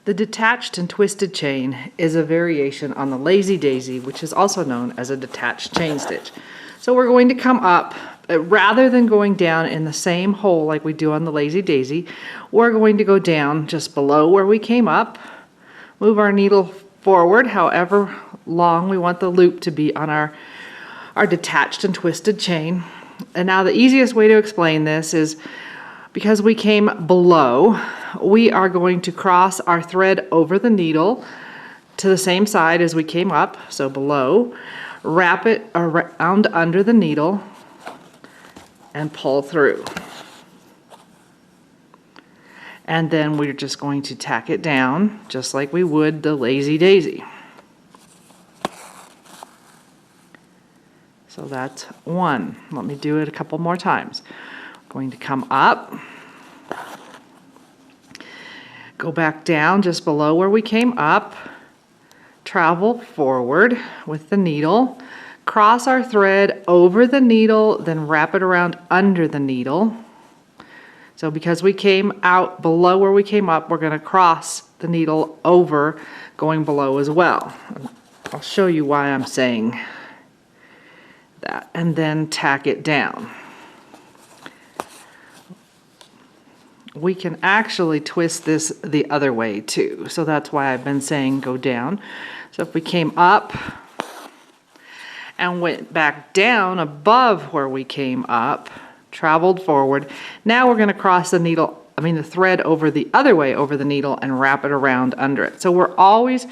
The detached and twisted chain is a variation on the lazy daisy, which is also known as a detached chain stitch. So we're going to come up, rather than going down in the same hole like we do on the lazy daisy, we're going to go down just below where we came up, move our needle forward however long we want the loop to be on our detached and twisted chain. And now the easiest way to explain this is, because we came below, we are going to cross our thread over the needle to the same side as we came up, so below, wrap it around under the needle and pull through. And then we're just going to tack it down just like we would the lazy daisy. So that's one. Let me do it a couple more times. Going to come up, go back down just below where we came up, travel forward with the needle, cross our thread over the needle, then wrap it around under the needle. So because we came out below where we came up, we're going to cross the needle over going below as well. I'll show you why I'm saying that, and then tack it down. We can actually twist this the other way too, so that's why I've been saying go down. So if we came up and went back down above where we came up, traveled forward, now we're going to cross the thread over the other way over the needle and wrap it around under it. So we're always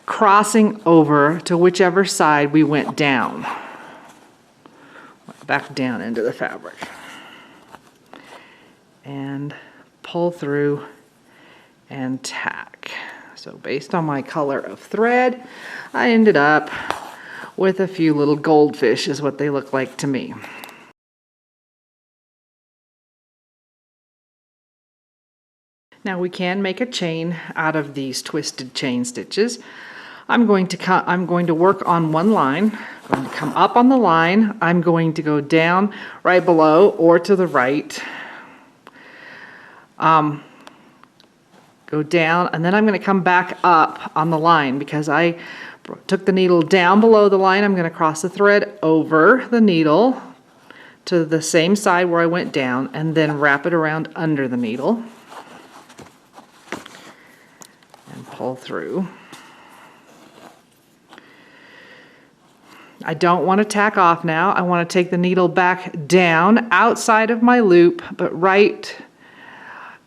crossing over to whichever side we went down, back down into the fabric, and pull through and tack. So based on my color of thread, I ended up with a few little goldfish is what they look like to me. Now we can make a chain out of these twisted chain stitches. I'm going to work on one line. I'm going to come up on the line. I'm going to go down right below or to the right. Go down, and then I'm going to come back up on the line because I took the needle down below the line. I'm going to cross the thread over the needle to the same side where I went down and then wrap it around under the needle and pull through. I don't want to tack off now. I want to take the needle back down outside of my loop, but right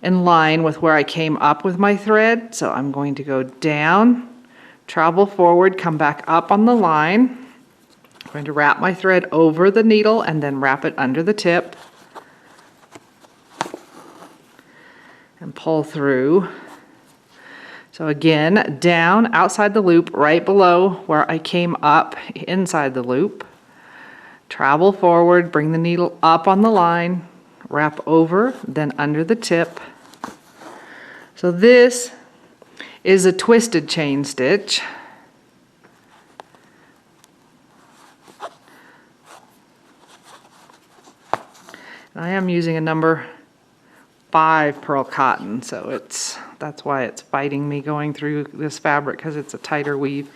in line with where I came up with my thread. So I'm going to go down, travel forward, come back up on the line. I'm going to wrap my thread over the needle and then wrap it under the tip and pull through. So again, down outside the loop, right below where I came up inside the loop. Travel forward, bring the needle up on the line, wrap over, then under the tip. So this is a twisted chain stitch. And I am using a number 5 pearl cotton, so that's why it's fighting me going through this fabric, because it's a tighter weave.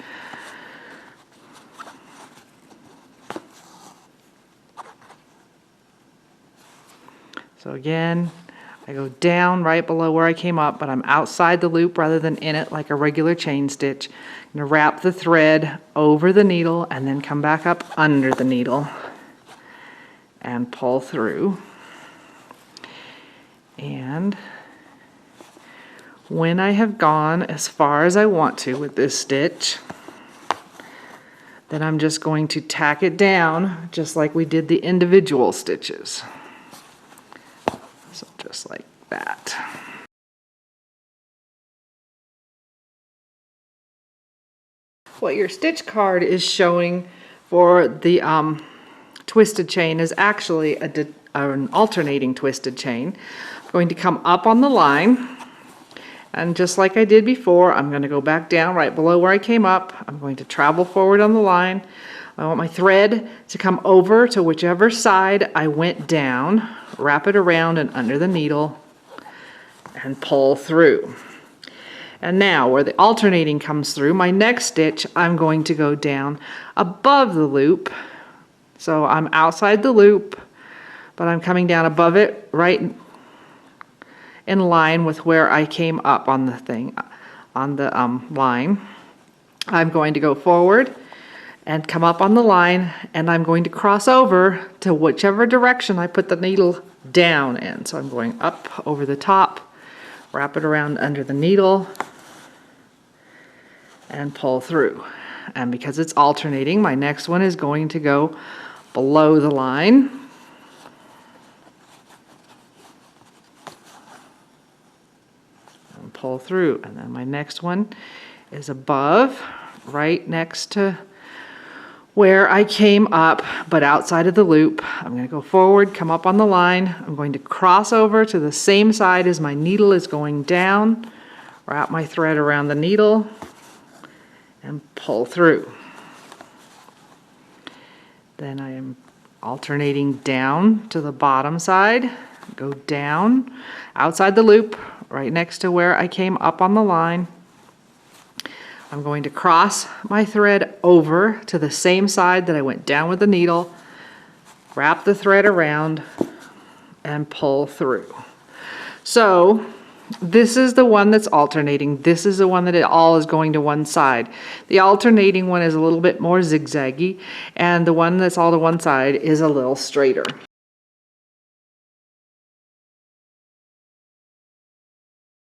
So again, I go down right below where I came up, but I'm outside the loop rather than in it like a regular chain stitch. I'm going to wrap the thread over the needle and then come back up under the needle and pull through. And when I have gone as far as I want to with this stitch, then I'm just going to tack it down just like we did the individual stitches. So just like that. What your stitch card is showing for the twisted chain is actually an alternating twisted chain. I'm going to come up on the line, and just like I did before, I'm going to go back down right below where I came up. I'm going to travel forward on the line. I want my thread to come over to whichever side I went down, wrap it around and under the needle, and pull through. And now where the alternating comes through, my next stitch, I'm going to go down above the loop. So I'm outside the loop, but I'm coming down above it, right in line with where I came up on the thing, on the line. I'm going to go forward and come up on the line, and I'm going to cross over to whichever direction I put the needle down in. So I'm going up over the top, wrap it around under the needle, and pull through. And because it's alternating, my next one is going to go below the line. And pull through. And then my next one is above, right next to where I came up, but outside of the loop. I'm going to go forward, come up on the line. I'm going to cross over to the same side as my needle is going down, wrap my thread around the needle, and pull through. Then I am alternating down to the bottom side, go down, outside the loop, right next to where I came up on the line. I'm going to cross my thread over to the same side that I went down with the needle, wrap the thread around, and pull through. So this is the one that's alternating. This is the one that it all is going to one side. The alternating one is a little bit more zigzaggy, and the one that's all to one side is a little straighter.